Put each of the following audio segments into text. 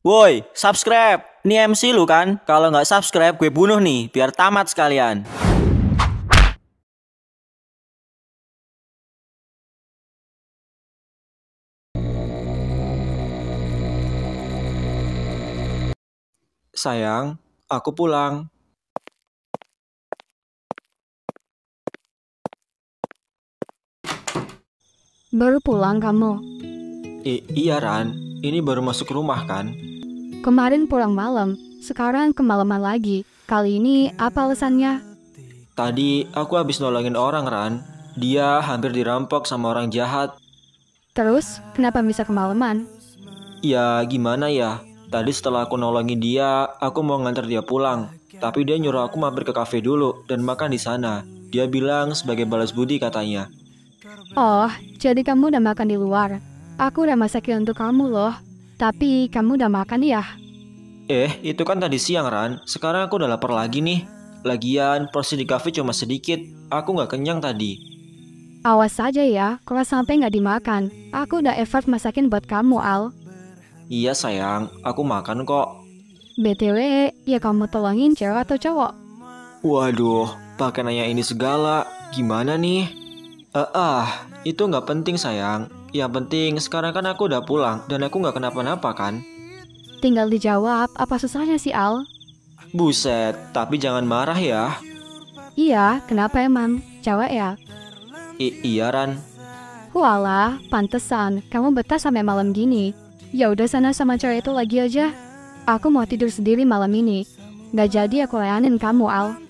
Woi, subscribe. Ini MC lu kan? Kalau nggak subscribe, gue bunuh nih, biar tamat sekalian. Sayang, aku pulang. Baru pulang kamu? Iya Ran, ini baru masuk rumah kan? Kemarin pulang malam, sekarang kemalaman lagi. Kali ini apa alasannya? Tadi aku habis nolongin orang Ran. Dia hampir dirampok sama orang jahat. Terus, kenapa bisa kemalaman? Ya gimana ya? Tadi setelah aku nolongin dia, aku mau nganter dia pulang. Tapi dia nyuruh aku mampir ke kafe dulu dan makan di sana. Dia bilang sebagai balas budi katanya. Oh, jadi kamu udah makan di luar. Aku udah masakin untuk kamu loh. Tapi kamu udah makan ya? Itu kan tadi siang Ran. Sekarang aku udah lapar lagi nih. Lagian porsi di kafe cuma sedikit. Aku nggak kenyang tadi. Awas saja ya, kalau sampai nggak dimakan. Aku udah effort masakin buat kamu, Al. Iya sayang, aku makan kok. BTW, ya kamu tolongin cewek atau cowok? Waduh, pakai nanya ini segala. Gimana nih? Itu nggak penting sayang. Yang penting sekarang kan aku udah pulang dan aku nggak kenapa-napa kan? Tinggal dijawab, apa susahnya sih, Al? Buset, tapi jangan marah ya. Iya, kenapa emang? Cewek ya? Iya Ran. Walah, pantesan. Kamu betah sampai malam gini. Ya udah sana sama cewek itu lagi aja. Aku mau tidur sendiri malam ini. Gak jadi aku layanin kamu, Al.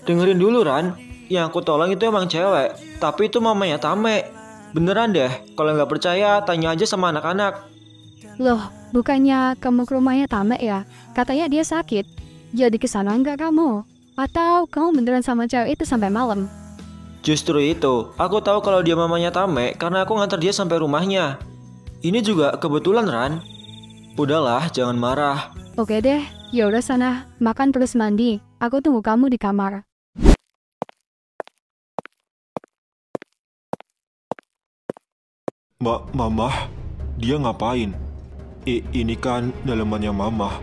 Dengerin dulu Ran. Yang aku tolong itu emang cewek. Tapi itu mamanya Tame. Beneran deh, kalau nggak percaya tanya aja sama anak-anak. Loh, bukannya kamu ke rumahnya Tame ya? Katanya dia sakit. Jadi kesana nggak kamu? Atau kamu beneran sama cewek itu sampai malam? Justru itu, aku tahu kalau dia mamanya Tame karena aku nganter dia sampai rumahnya. Ini juga kebetulan Ran. Udahlah, jangan marah. Oke deh, ya udah sana. Makan terus mandi. Aku tunggu kamu di kamar. Mamah, dia ngapain? Ini kan dalemannya Mamah.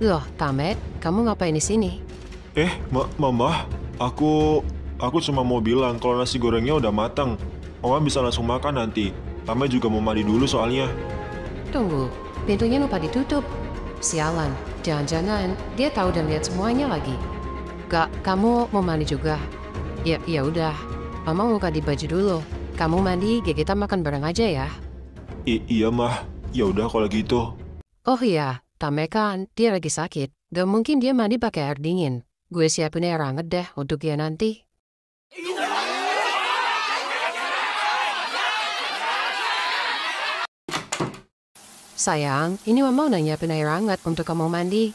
Loh, Tamet, kamu ngapain di sini? Mamah, aku cuma mau bilang kalau nasi gorengnya udah matang. Mama bisa langsung makan nanti. Tame juga mau mandi dulu soalnya. Tunggu, pintunya lupa ditutup. Sialan, jangan-jangan dia tahu dan lihat semuanya lagi. Gak, kamu mau mandi juga? Ya udah, Mama mau ganti baju dulu. Kamu mandi, kita makan bareng aja ya. Iya mah, ya udah kalau gitu. Oh iya, Tame kan dia lagi sakit. Gak mungkin dia mandi pakai air dingin. Gue siapin air hangat deh untuk dia nanti. Sayang, ini Mama udah nyiapin air hangat untuk kamu mandi.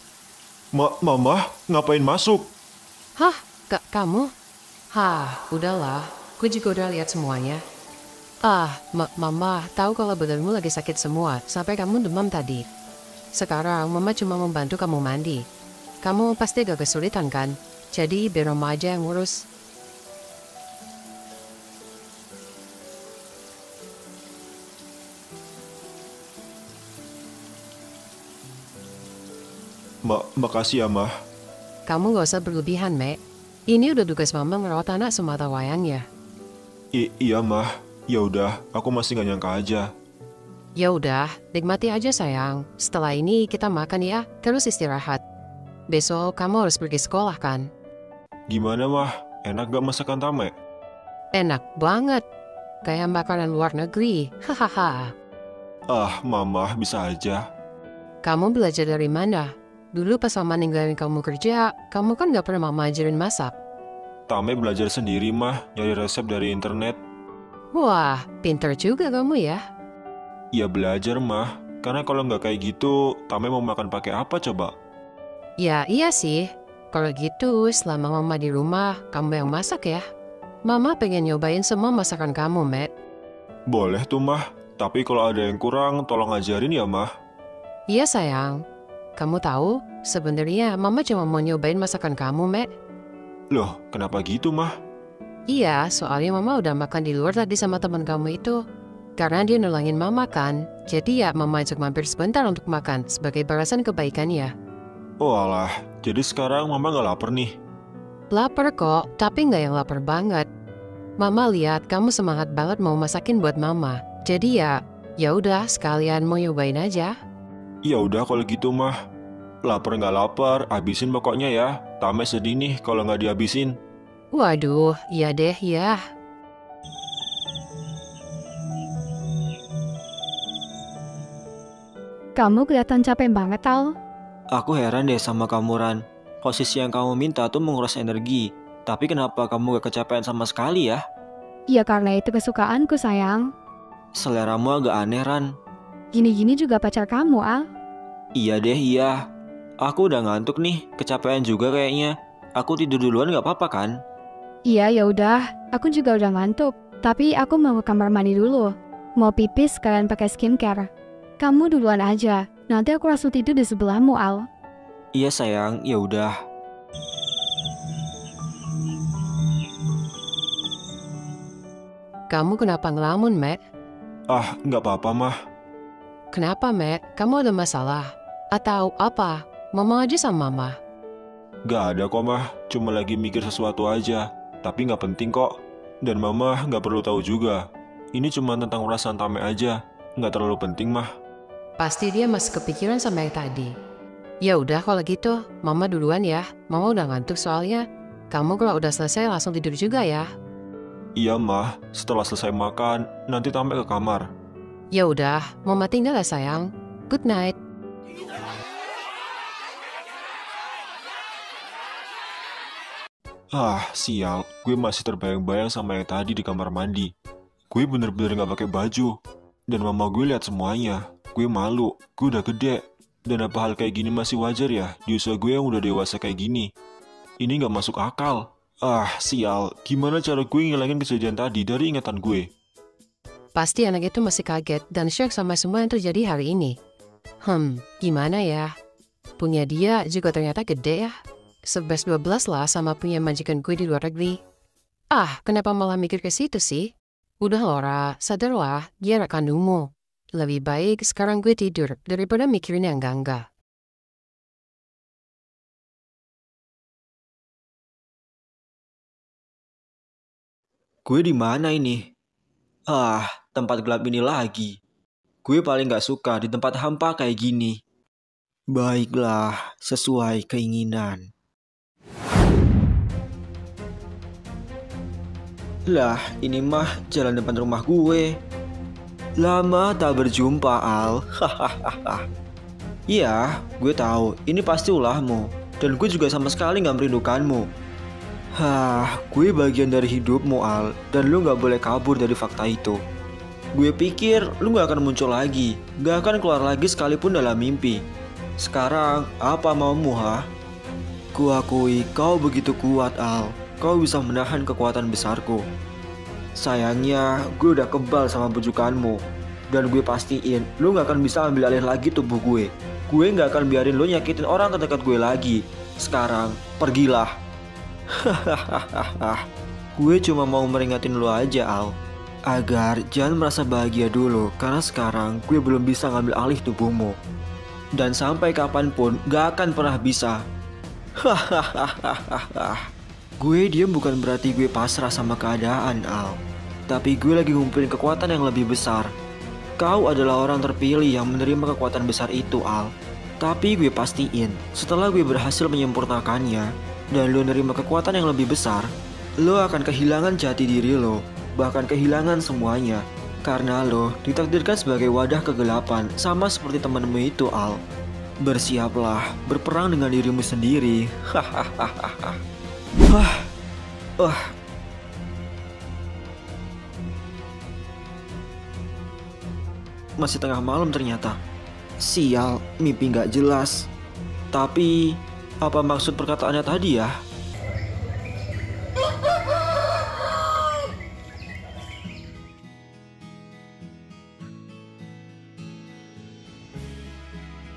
Mamah, ngapain masuk? Hah? Kamu? Hah, udahlah. Gue juga udah lihat semuanya. Mama tahu kalau badanmu lagi sakit semua, sampai kamu demam tadi. Sekarang Mama cuma membantu kamu mandi. Kamu pasti gak kesulitan kan? Jadi biar Mama aja yang ngurus. Makasih ya mah. Kamu gak usah berlebihan, Mek. Ini udah tugas Mama ngerawat anak semata wayangnya. Iya mah, ya udah, aku masih gak nyangka aja. Ya udah, nikmati aja sayang. Setelah ini kita makan ya, terus istirahat. Besok kamu harus pergi sekolah kan? Gimana mah, enak gak masakan Tame? Enak banget. Kayak makanan luar negeri. Hahaha. Mamah bisa aja. Kamu belajar dari mana? Dulu pas Mama ninggalin kamu kerja, kamu kan gak pernah Mama ajarin masak. Tame belajar sendiri mah, nyari resep dari internet. Wah, pinter juga kamu ya. Ya belajar mah, karena kalau nggak kayak gitu, Tame mau makan pakai apa coba? Ya iya sih. Kalau gitu, selama Mama di rumah, kamu yang masak ya. Mama pengen nyobain semua masakan kamu, Matt. Boleh tuh mah, tapi kalau ada yang kurang, tolong ajarin ya mah. Iya sayang. Kamu tahu, sebenarnya Mama cuma mau nyobain masakan kamu, Matt. Loh, kenapa gitu mah? Iya, soalnya Mama udah makan di luar tadi sama teman kamu itu. Karena dia nolongin Mama kan, Jadi ya mama ajak mampir sebentar untuk makan sebagai balasan kebaikannya. Oh alah, jadi sekarang mama gak lapar nih. Lapar kok, tapi nggak yang lapar banget. Mama lihat kamu semangat banget mau masakin buat mama. Jadi ya udah sekalian mau nyobain aja. Ya udah kalau gitu mah. Lapar nggak lapar, habisin pokoknya ya. Tame sedih nih kalau nggak dihabisin. Waduh, iya deh ya. Kamu kelihatan capek banget, Al. Aku heran deh sama kamu, Ran. Posisi yang kamu minta tuh menguras energi. Tapi kenapa kamu gak kecapean sama sekali ya? Ya karena itu kesukaanku, sayang. Seleramu agak aneh, Ran. Gini-gini juga pacar kamu, Al. Iya deh, iya. Aku udah ngantuk nih, kecapean juga kayaknya. Aku tidur duluan gak apa-apa kan? Iya, ya udah. Aku juga udah ngantuk. Tapi aku mau ke kamar mandi dulu. Mau pipis sekalian pakai skincare. Kamu duluan aja. Nanti aku langsung tidur di sebelahmu, Al. Iya sayang, ya udah. Kamu kenapa ngelamun, Matt? Ah, nggak apa-apa mah. Kenapa, Matt? Kamu ada masalah? Atau apa? Mama aja sama mama. Gak ada kok mah, cuma lagi mikir sesuatu aja. Tapi nggak penting kok. Dan mama nggak perlu tahu juga. Ini cuma tentang perasaan Tame aja. Nggak terlalu penting mah. Pasti dia masih kepikiran sama yang tadi. Ya udah kalau gitu, mama duluan ya. Mama udah ngantuk soalnya. Kamu kalau udah selesai langsung tidur juga ya. Iya mah, setelah selesai makan, nanti Tame ke kamar. Ya udah, mama tinggal ya sayang. Good night. Ah, sial. Gue masih terbayang-bayang sama yang tadi di kamar mandi. Gue bener-bener gak pakai baju. Dan mama gue lihat semuanya. Gue malu. Gue udah gede. Dan apa hal kayak gini masih wajar ya di usia gue yang udah dewasa kayak gini? Ini gak masuk akal. Ah, sial. Gimana cara gue ngilangin kejadian tadi dari ingatan gue? Pasti anak itu masih kaget dan shock sama semua yang terjadi hari ini. Gimana ya? Punya dia juga ternyata gede ya. 11-12 lah sama punya majikan gue di luar negeri. Ah, kenapa malah mikir ke situ sih? Udah Laura, sadarlah, dia anak kandungmu. Lebih baik sekarang gue tidur daripada mikirin yang enggak-enggak. Gue di mana ini? Ah, tempat gelap ini lagi. Gue paling gak suka di tempat hampa kayak gini. Baiklah, sesuai keinginan. Lah, ini mah jalan depan rumah gue. Lama tak berjumpa, Al. Hahaha. Iya, gue tahu. Ini pasti ulahmu. Dan gue juga sama sekali gak merindukanmu. Gue bagian dari hidupmu, Al. Dan lu gak boleh kabur dari fakta itu. Gue pikir lu gak akan muncul lagi. Gak akan keluar lagi sekalipun dalam mimpi. Sekarang, apa maumu, ha? Kuakui kau begitu kuat, Al. Kau bisa menahan kekuatan besarku. Sayangnya, gue udah kebal sama bujukanmu. Dan gue pastiin, lu gak akan bisa ambil alih lagi tubuh gue. Gue gak akan biarin lu nyakitin orang terdekat gue lagi. Sekarang, pergilah. Hahaha. Gue cuma mau meringatin lu aja, Al. Agar jangan merasa bahagia dulu. Karena sekarang, gue belum bisa ngambil alih tubuhmu. Dan sampai kapanpun, gak akan pernah bisa. Hahaha. Gue diam bukan berarti gue pasrah sama keadaan, Al. Tapi gue lagi ngumpulin kekuatan yang lebih besar. Kau adalah orang terpilih yang menerima kekuatan besar itu, Al. Tapi gue pastiin, setelah gue berhasil menyempurnakannya, dan lo nerima kekuatan yang lebih besar, lo akan kehilangan jati diri lo, bahkan kehilangan semuanya. Karena lo ditakdirkan sebagai wadah kegelapan, sama seperti temanmu itu, Al. Bersiaplah, berperang dengan dirimu sendiri. Hahaha. Masih tengah malam ternyata. Sial, mimpi gak jelas. Tapi, apa maksud perkataannya tadi ya?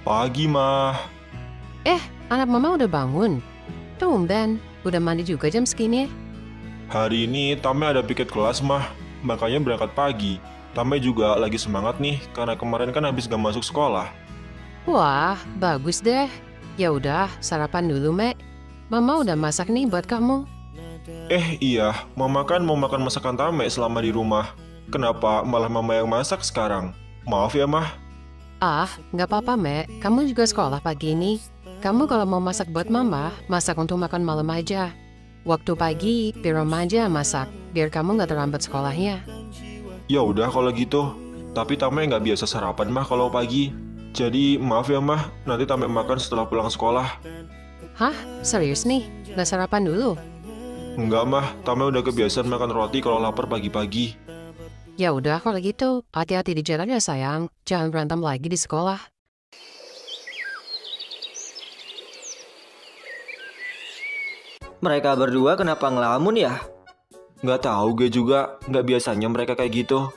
Pagi mah. Anak mama udah bangun. Tumben, udah mandi juga jam segini. Hari ini Tame ada piket kelas mah. Makanya berangkat pagi. Tame juga lagi semangat nih, karena kemarin kan habis gak masuk sekolah. Wah, bagus deh. Ya udah, sarapan dulu, Mek. Mama udah masak nih buat kamu. Iya, Mama kan mau makan masakan Tame selama di rumah. Kenapa malah Mama yang masak sekarang? Maaf ya, Mah. Ah, nggak apa-apa, Mek. Kamu juga sekolah pagi ini. Kamu kalau mau masak buat Mama, masak untuk makan malam aja. Waktu pagi, biar Mama aja masak, biar kamu nggak terlambat sekolahnya. Ya udah kalau gitu. Tapi Tame nggak biasa sarapan, Mah, kalau pagi. Jadi maaf ya, Mah. Nanti Tame makan setelah pulang sekolah. Hah? Serius nih? Nggak sarapan dulu? Enggak, Mah. Tame udah kebiasaan makan roti kalau lapar pagi-pagi. Ya udah kalau gitu, hati-hati di jalan ya sayang. Jangan berantem lagi di sekolah. Mereka berdua kenapa ngelamun ya? Nggak tahu gue juga. Nggak biasanya mereka kayak gitu.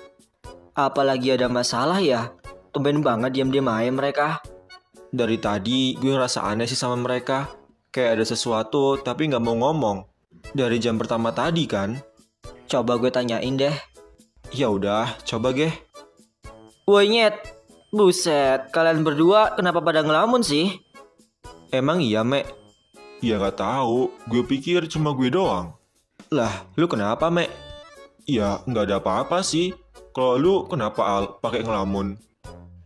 Apalagi ada masalah ya? Tumben banget diam-diam aja mereka. Dari tadi gue ngerasa aneh sih sama mereka. Kayak ada sesuatu tapi nggak mau ngomong. Dari jam pertama tadi kan. Coba gue tanyain deh. Ya udah, coba Geh. Woi Nyet, buset, kalian berdua kenapa pada ngelamun sih? Emang iya, Mek? Ya nggak tahu, gue pikir cuma gue doang. Lah, lu kenapa, Mek? Ya nggak ada apa-apa sih. Kalau lu kenapa Al pakai ngelamun?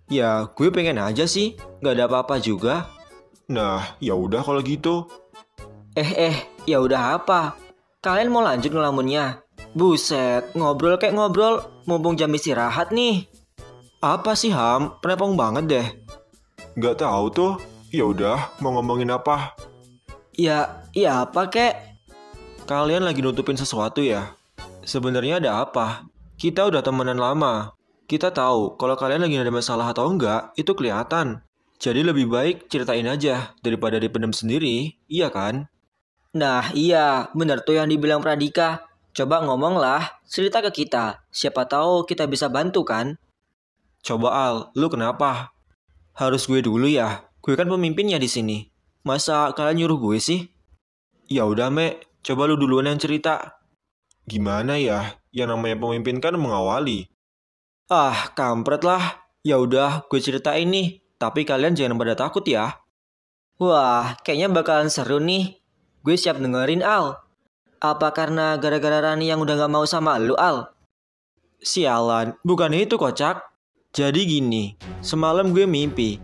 Ya, gue pengen aja sih, nggak ada apa-apa juga. Nah, ya udah kalau gitu. Ya udah apa? Kalian mau lanjut ngelamunnya? Buset, ngobrol kayak ngobrol, mumpung jam istirahat nih. Apa sih Ham? Penepong banget deh. Nggak tahu tuh. Ya udah, mau ngomongin apa? Ya apa kek? Kalian lagi nutupin sesuatu ya? Sebenarnya ada apa? Kita udah temenan lama. Kita tahu kalau kalian lagi ada masalah atau enggak, itu kelihatan. Jadi lebih baik ceritain aja daripada dipendam sendiri, iya kan? Nah iya, bener tuh yang dibilang Pradika. Coba ngomonglah, cerita ke kita. Siapa tahu kita bisa bantu kan? Coba Al, lu kenapa? Harus gue dulu ya? Gue kan pemimpinnya di sini. Masa kalian nyuruh gue sih? Ya udah, Mek. Coba lu duluan yang cerita. Gimana ya? Yang namanya pemimpin kan mengawali. Ah, kampret lah. Ya udah, gue ceritain nih. Tapi kalian jangan pada takut ya. Wah, kayaknya bakalan seru nih. Gue siap dengerin, Al. Apa karena gara-gara Rani yang udah gak mau sama lu, Al? Sialan, bukan itu kocak. Jadi gini, semalam gue mimpi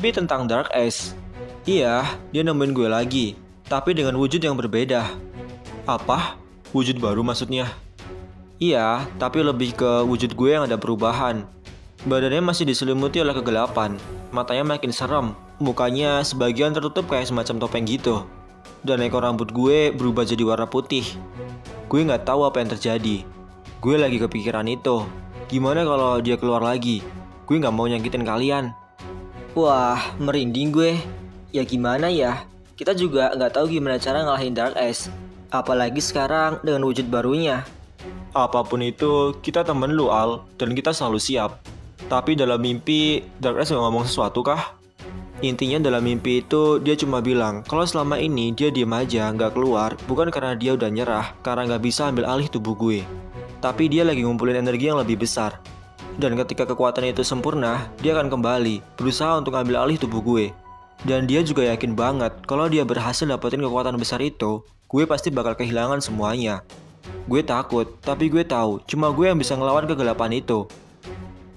tentang Dark Ace. Iya, dia nemuin gue lagi, tapi dengan wujud yang berbeda. Apa? Wujud baru maksudnya? Iya, tapi lebih ke wujud gue yang ada perubahan. Badannya masih diselimuti oleh kegelapan, matanya makin serem, mukanya sebagian tertutup kayak semacam topeng gitu. Dan ekor rambut gue berubah jadi warna putih. Gue gak tahu apa yang terjadi. Gue lagi kepikiran itu. Gimana kalau dia keluar lagi? Gue gak mau nyakitin kalian. Wah, merinding gue. Ya gimana ya? Kita juga gak tahu gimana cara ngalahin Dark Ace. Apalagi sekarang dengan wujud barunya. Apapun itu, kita temen lu Al, dan kita selalu siap. Tapi dalam mimpi, Dark Ace gak ngomong sesuatu kah? Intinya dalam mimpi itu dia cuma bilang kalau selama ini dia diem aja nggak keluar bukan karena dia udah nyerah karena nggak bisa ambil alih tubuh gue. Tapi dia lagi ngumpulin energi yang lebih besar. Dan ketika kekuatan itu sempurna, dia akan kembali berusaha untuk ambil alih tubuh gue. Dan dia juga yakin banget kalau dia berhasil dapetin kekuatan besar itu, gue pasti bakal kehilangan semuanya. Gue takut, tapi gue tahu cuma gue yang bisa ngelawan kegelapan itu.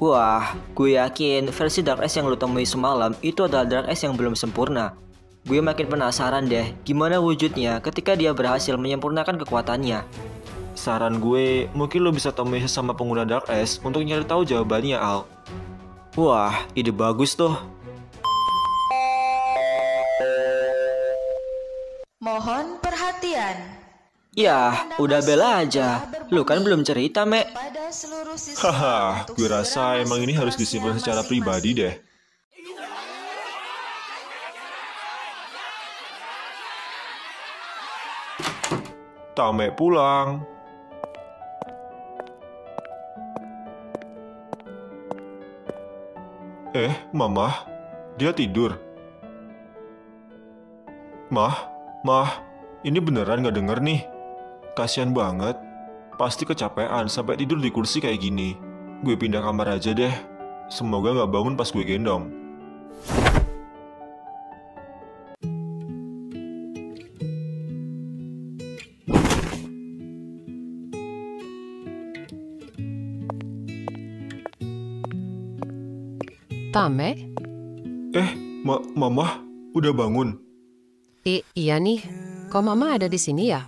Wah, gue yakin versi Dark Ace yang lu temui semalam itu adalah Dark Ace yang belum sempurna. Gue makin penasaran deh gimana wujudnya ketika dia berhasil menyempurnakan kekuatannya. Saran gue, mungkin lo bisa temui sesama pengguna Dark Ace untuk nyari tahu jawabannya, Al. Wah, ide bagus tuh. Mohon perhatian. Ya, udah bela aja. Lu kan belum cerita, Mek. Haha, gue rasa emang ini harus disimpan secara pribadi deh. Tame pulang. Mama, dia tidur. Mah, ini beneran gak denger nih. Kasian banget. Pasti kecapean sampai tidur di kursi kayak gini. gue pindah kamar aja deh. Semoga nggak bangun pas gue gendong. Tame? Mama, udah bangun? Iya nih, kok Mama ada di sini ya?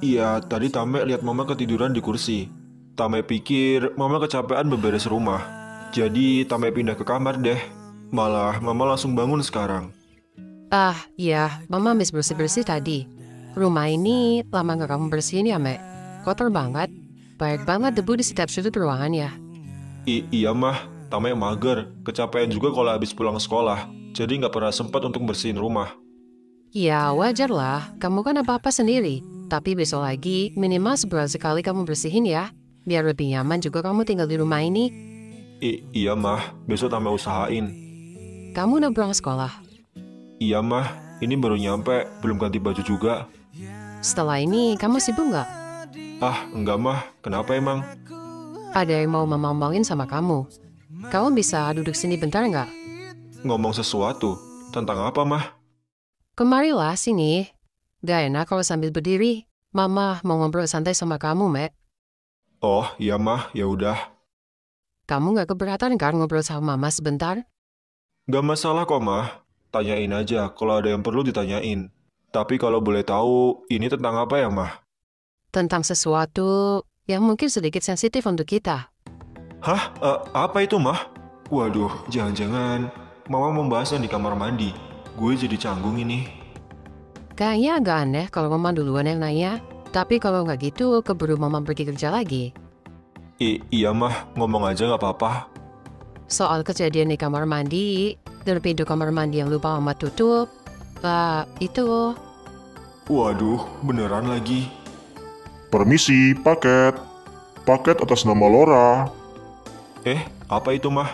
Iya, tadi Tame lihat Mama ketiduran di kursi. Tame pikir Mama kecapean beberes rumah. Jadi Tame pindah ke kamar deh. Malah Mama langsung bangun sekarang. Iya, Mama habis bersih-bersih tadi. Rumah ini lama gak kamu bersihin ya, Mek? Kotor banget. Banyak banget debu di setiap sudut ruangan ya. Iya mah, Tame mager. Kecapean juga kalau habis pulang sekolah. Jadi nggak pernah sempat untuk bersihin rumah. Ya, wajar lah. Kamu kan apa-apa sendiri. Tapi besok lagi, minimal sebulan sekali kamu bersihin ya. Biar lebih nyaman juga kamu tinggal di rumah ini. Iya mah, besok Tame usahain. Kamu udah pulang sekolah? Iya mah, ini baru nyampe, belum ganti baju juga. Setelah ini, kamu sibuk nggak? Enggak mah, kenapa emang? Ada yang mau Mama omongin sama kamu. Kamu bisa duduk sini bentar nggak? Ngomong sesuatu, tentang apa mah? Kemarilah sini. Gak enak kalau sambil berdiri. Mama mau ngobrol santai sama kamu, Mek. Oh, iya mah, ya udah. Kamu gak keberatan kan ngobrol sama Mama sebentar? Gak masalah kok mah, tanyain aja kalau ada yang perlu ditanyain. Tapi kalau boleh tahu, ini tentang apa ya mah? Tentang sesuatu yang mungkin sedikit sensitif untuk kita. Hah? Apa itu mah? Waduh, jangan-jangan Mama membahasnya di kamar mandi. Gue jadi canggung ini. Kayaknya agak aneh kalau Mama duluan yang nanya. Tapi kalau nggak gitu, keburu Mama pergi kerja lagi. Iya mah, ngomong aja nggak apa-apa. Soal kejadian di kamar mandi, dan pintu kamar mandi yang lupa Mama tutup. Itu. Waduh, beneran lagi. Permisi, paket. Paket atas nama Laura. Apa itu mah?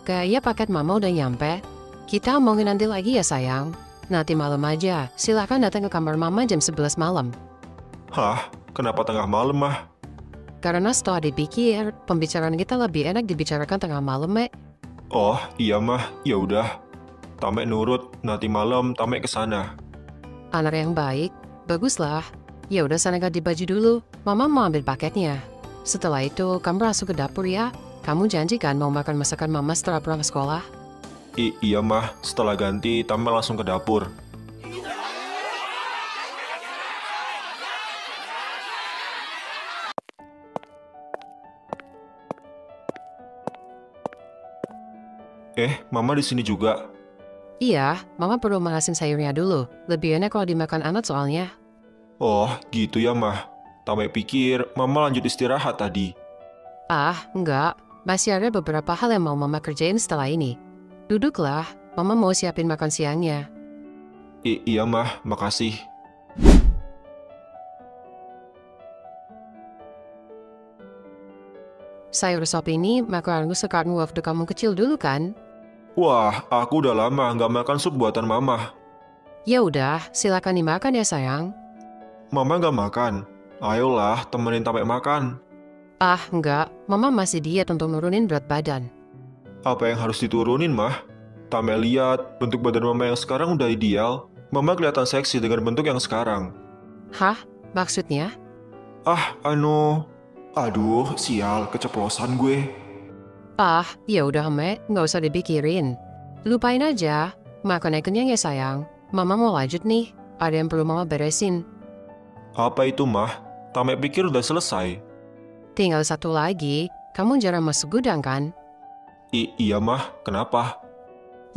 Kayaknya paket Mama udah nyampe. Kita omongin nanti lagi ya sayang. Nanti malam aja, silakan datang ke kamar Mama jam 11 malam. Hah? Kenapa tengah malam mah? Karena setelah dipikir, pembicaraan kita lebih enak dibicarakan tengah malam, Mek. Oh, iya mah, ya udah. Tame nurut, nanti malam Tame kesana. Anak yang baik, baguslah. Ya udah sana ganti baju dulu, Mama mau ambil paketnya. Setelah itu, kamu langsung ke dapur ya. Kamu janji kan mau makan masakan Mama setelah pulang sekolah? Iya mah, setelah ganti Tame langsung ke dapur. Mama di sini juga. Iya, Mama perlu manasin sayurnya dulu. Lebih enak kalau dimakan anak soalnya. Oh, gitu ya mah. Tame pikir Mama lanjut istirahat tadi. Enggak. Masih ada beberapa hal yang mau Mama kerjain setelah ini. Duduklah, Mama mau siapin makan siangnya. Iya mah, makasih. Sayur sop ini makanan kesukaan waktu kamu kecil dulu kan? Wah, aku udah lama nggak makan sup buatan Mama. Ya udah, silakan dimakan ya sayang. Mama nggak makan. Ayolah, temenin Tame makan. Enggak. Mama masih diet untuk nurunin berat badan. Apa yang harus diturunin, mah? Tame lihat, bentuk badan Mama yang sekarang udah ideal. Mama kelihatan seksi dengan bentuk yang sekarang. Hah? Maksudnya? Aduh, sial, keceplosan gue. Ya udah, Mek. Nggak usah dipikirin. Lupain aja. Makan yang kenyang ya, sayang. Mama mau lanjut nih. Ada yang perlu Mama beresin. Apa itu, mah? Tame pikir udah selesai. Tinggal satu lagi. Kamu jarang masuk gudang, kan? Iya, mah. Kenapa?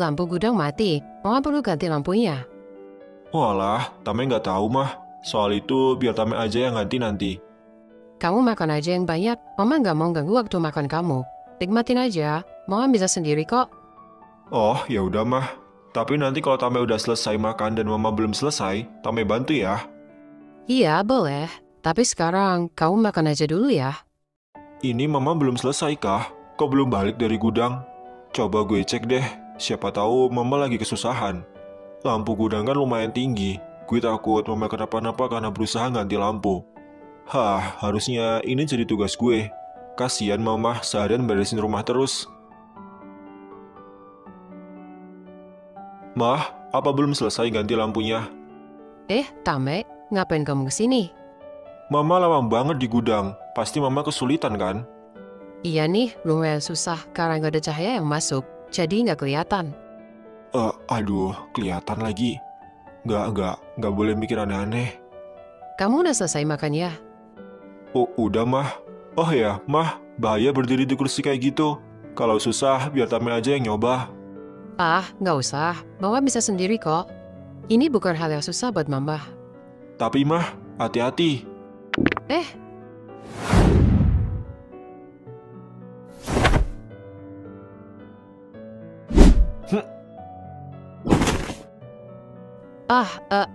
Lampu gudang mati. Mama perlu ganti lampunya. Walah, Tame nggak tahu, mah. Soal itu biar Tame aja yang ganti nanti. Kamu makan aja yang banyak. Mama nggak mau ganggu waktu makan kamu. Nikmatin aja. Mama bisa sendiri kok. Oh, ya udah, mah. Tapi nanti kalau Tame udah selesai makan dan Mama belum selesai, Tame bantu ya. Iya, boleh. Tapi sekarang, kamu makan aja dulu ya. Ini Mama belum selesai kah? Kok belum balik dari gudang? Coba gue cek deh. Siapa tahu Mama lagi kesusahan. Lampu gudang kan lumayan tinggi. Gue takut Mama kenapa-napa karena berusaha ganti lampu. Harusnya ini jadi tugas gue. Kasian mama seharian beresin rumah terus. Mah, apa belum selesai ganti lampunya? Tame, ngapain kamu kesini? Mama lama banget di gudang. Pasti mama kesulitan kan? Iya nih, rumah yang susah karena gak ada cahaya yang masuk, jadi nggak kelihatan. Aduh, kelihatan lagi. Nggak boleh mikir aneh-aneh. Kamu udah selesai makan ya? Oh, udah mah. Oh ya, mah, bahaya berdiri di kursi kayak gitu. Kalau susah, biar Tame aja yang nyoba. Nggak usah. Mama bisa sendiri kok. Ini bukan hal yang susah buat Mama. Tapi mah, hati-hati.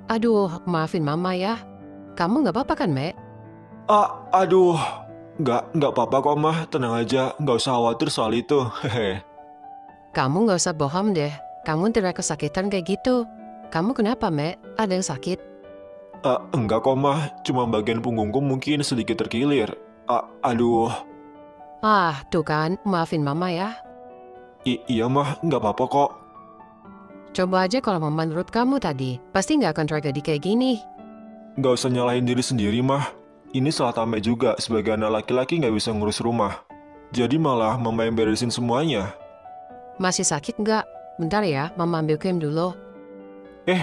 Aduh, maafin Mama ya. Kamu nggak apa-apa kan, Mek? Aduh. Nggak apa-apa kok mah, tenang aja. Nggak usah khawatir soal itu. Hehe. Kamu nggak usah bohong deh. Kamu tidak kesakitan kayak gitu. Kamu kenapa, Mek? Ada yang sakit? Enggak kok mah, cuma bagian punggungku mungkin sedikit terkilir. Aduh. Tuh kan, maafin Mama ya. Iya mah, nggak apa-apa kok. Coba aja kalau Mama menurut kamu tadi, pasti nggak akan tragedi kayak gini. Nggak usah nyalahin diri sendiri mah. Ini salah Tame juga, sebagai anak laki-laki nggak bisa ngurus rumah. Jadi malah mama yang beresin semuanya. Masih sakit nggak? Bentar ya, Mama ambil krim dulu.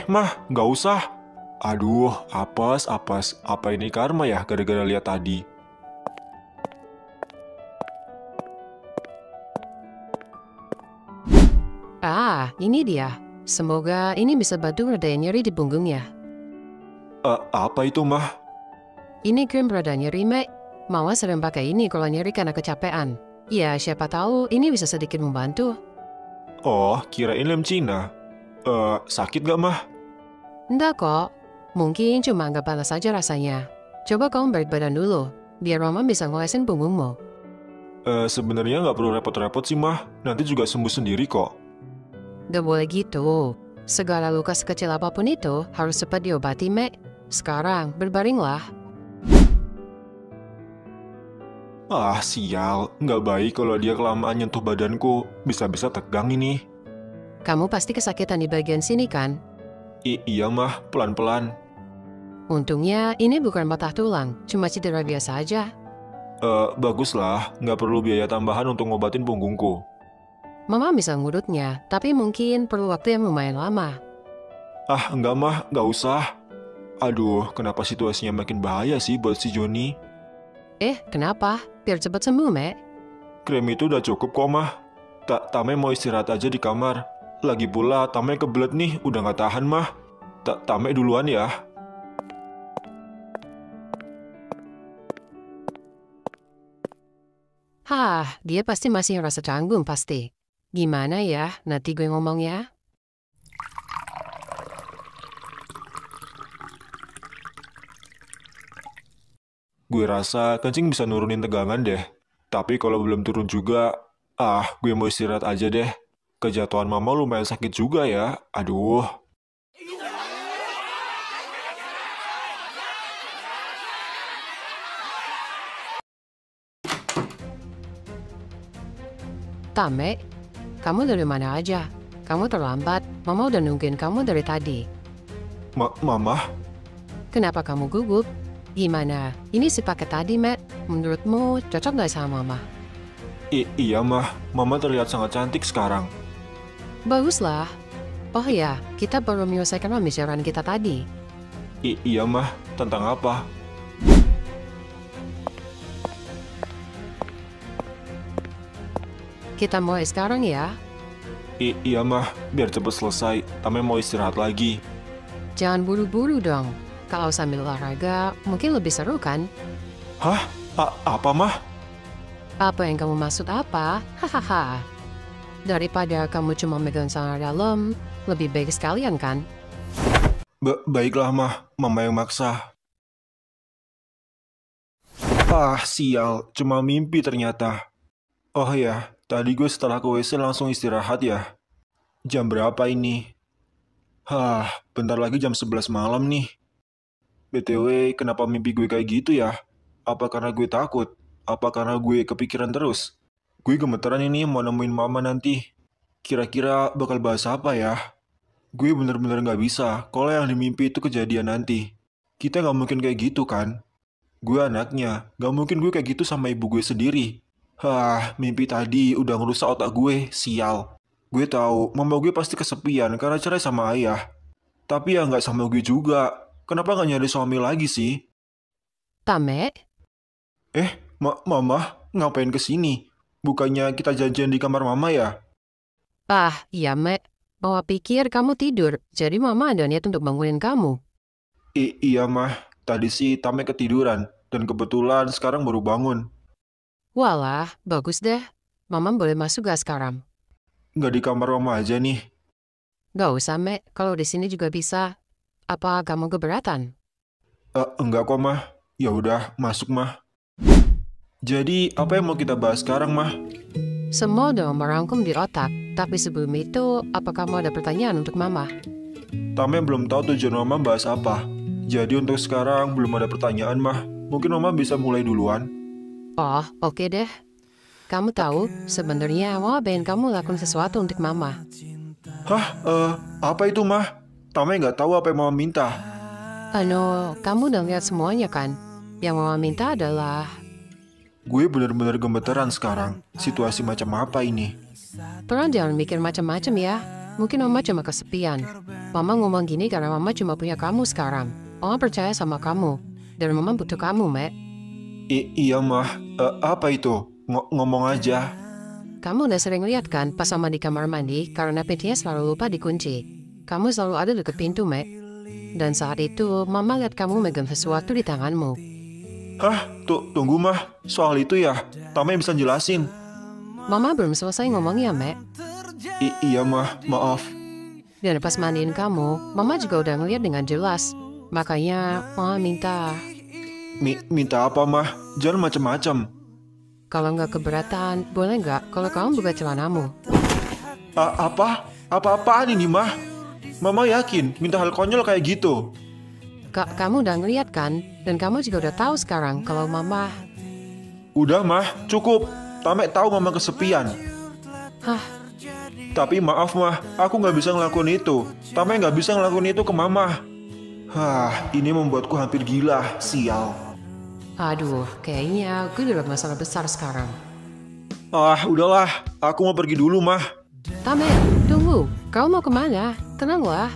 Mah, nggak usah. Aduh, apes. Apa ini karma ya gara-gara lihat tadi? Ini dia. Semoga ini bisa bantu reda nyeri di punggungnya. Apa itu mah? Ini krim reda nyeri, Mek. Mama sering pakai ini kalau nyeri karena kecapean. Ya, siapa tahu ini bisa sedikit membantu. Oh, kirain lem Cina. Sakit gak mah? Enggak kok. Mungkin cuma agak panas saja rasanya. Coba kamu balik badan dulu, biar Mama bisa ngolesin punggungmu. Sebenarnya nggak perlu repot-repot sih mah. Nanti juga sembuh sendiri kok. Gak boleh gitu. Segala luka sekecil apapun itu harus cepat diobati, Mek. Sekarang, berbaringlah. Sial. Nggak baik kalau dia kelamaan nyentuh badanku. Bisa-bisa tegang ini. Kamu pasti kesakitan di bagian sini kan? Iya mah, pelan-pelan. Untungnya ini bukan patah tulang, cuma cedera biasa aja. Baguslah. Nggak perlu biaya tambahan untuk ngobatin punggungku. Mama bisa ngurutnya, tapi mungkin perlu waktu yang lumayan lama. Enggak mah, nggak usah. Aduh, kenapa situasinya makin bahaya sih buat si Joni? Kenapa? Biar cepat sembuh, Mek. Krim itu udah cukup kok mah. Tame mau istirahat aja di kamar. Lagi pula Tame kebelet nih, udah nggak tahan mah. Tame duluan ya. Dia pasti masih ngerasa canggung pasti. Gimana ya, nanti gue ngomongnya? Gue rasa kencing bisa nurunin tegangan deh. Tapi kalau belum turun juga, gue mau istirahat aja deh. Kejatuhan mama lumayan sakit juga ya. Aduh. Tame, kamu dari mana aja? Kamu terlambat, Mama udah nungguin kamu dari tadi. Mama? Kenapa kamu gugup? Gimana? Ini si paket tadi, Matt. Menurutmu cocok gak sama Mama? Iya mah, Mama terlihat sangat cantik sekarang. Baguslah. Oh ya, kita baru menyelesaikan pembicaraan kita tadi. Iya mah, tentang apa? Kita mulai sekarang ya. Iya mah, biar cepet selesai. Tame mau istirahat lagi. Jangan buru-buru dong. Kalau sambil olahraga, mungkin lebih seru kan? Hah? Apa mah? Apa yang kamu maksud apa? Hahaha. Daripada kamu cuma megang sana dalam, lebih baik sekalian kan? Baiklah mah, Mama yang maksa. Sial, cuma mimpi ternyata. Oh ya, tadi gue setelah ke WC langsung istirahat ya. Jam berapa ini? Bentar lagi jam 11 malam nih. BTW, kenapa mimpi gue kayak gitu ya? Apa karena gue takut? Apa karena gue kepikiran terus? Gue gemeteran ini mau nemuin mama nanti. Kira-kira bakal bahas apa ya? Gue bener-bener gak bisa kalau yang di mimpi itu kejadian nanti. Kita gak mungkin kayak gitu kan? Gue anaknya, gak mungkin gue kayak gitu sama ibu gue sendiri. Mimpi tadi udah ngerusak otak gue, sial. Gue tahu mama gue pasti kesepian karena cerai sama ayah. Tapi ya gak sama gue juga. Kenapa gak nyari suami lagi sih? Tame? Mama, ngapain kesini? Bukannya kita janjian di kamar mama ya? Iya, Mek. Mama pikir kamu tidur, jadi Mama ada niat untuk bangunin kamu. Iya, Mah. Tadi sih Tame ketiduran, dan kebetulan sekarang baru bangun. Walah, bagus deh. Mama boleh masuk gak sekarang? Nggak di kamar mama aja nih. Gak usah, Mek. Kalau di sini juga bisa. Apa kamu keberatan? Enggak kok, Mah. Ya udah, masuk, Mah. Jadi, apa yang mau kita bahas sekarang, Mah? Semua udah merangkum di otak, tapi sebelum itu, apa kamu ada pertanyaan untuk Mama? Tame belum tahu tujuan mama bahas apa. Jadi untuk sekarang belum ada pertanyaan, Mah. Mungkin mama bisa mulai duluan. Oh, oke deh. Kamu tahu, sebenarnya Mama pengen kamu lakukan sesuatu untuk Mama. Apa itu, Mah? Tame nggak tahu apa yang mama minta. Kamu udah lihat semuanya kan? Yang Mama minta adalah... Gue bener-bener gemeteran sekarang. Situasi macam apa ini? Tolong jangan mikir macam-macam ya. Mungkin Mama cuma kesepian. Mama ngomong gini karena Mama cuma punya kamu sekarang. Mama percaya sama kamu. Dan Mama butuh kamu, Mek. Iya, Mah. Apa itu? Ngomong aja. Kamu udah sering lihat kan pas Mama di kamar mandi karena pintunya selalu lupa dikunci. Kamu selalu ada dekat pintu, Mek. Dan saat itu, Mama lihat kamu megang sesuatu di tanganmu. Tunggu, Mah. Soal itu ya, Tame bisa jelasin. Mama belum selesai ngomongnya, Mek. Iya, Mah. Maaf. Dan pas mandiin kamu, Mama juga udah ngeliat dengan jelas. Makanya, Mama minta... Minta apa, Mah? Jangan macem-macem. Kalau nggak keberatan, boleh nggak kalau kamu buka celanamu? Apa-apaan ini, Mah? Mama yakin minta hal konyol kayak gitu. Kamu udah ngeliat kan? Dan kamu juga udah tahu sekarang kalau Mama... Udah, Mah. Cukup. Tame tahu Mama kesepian. Tapi maaf, Mah. Aku nggak bisa ngelakuin itu. Tame nggak bisa ngelakuin itu ke Mama. Ini membuatku hampir gila. Sial. Aduh, kayaknya gue udah masalah besar sekarang. Udahlah. Aku mau pergi dulu, Mah. Tame, tunggu. Kau mau kemana? Tenanglah.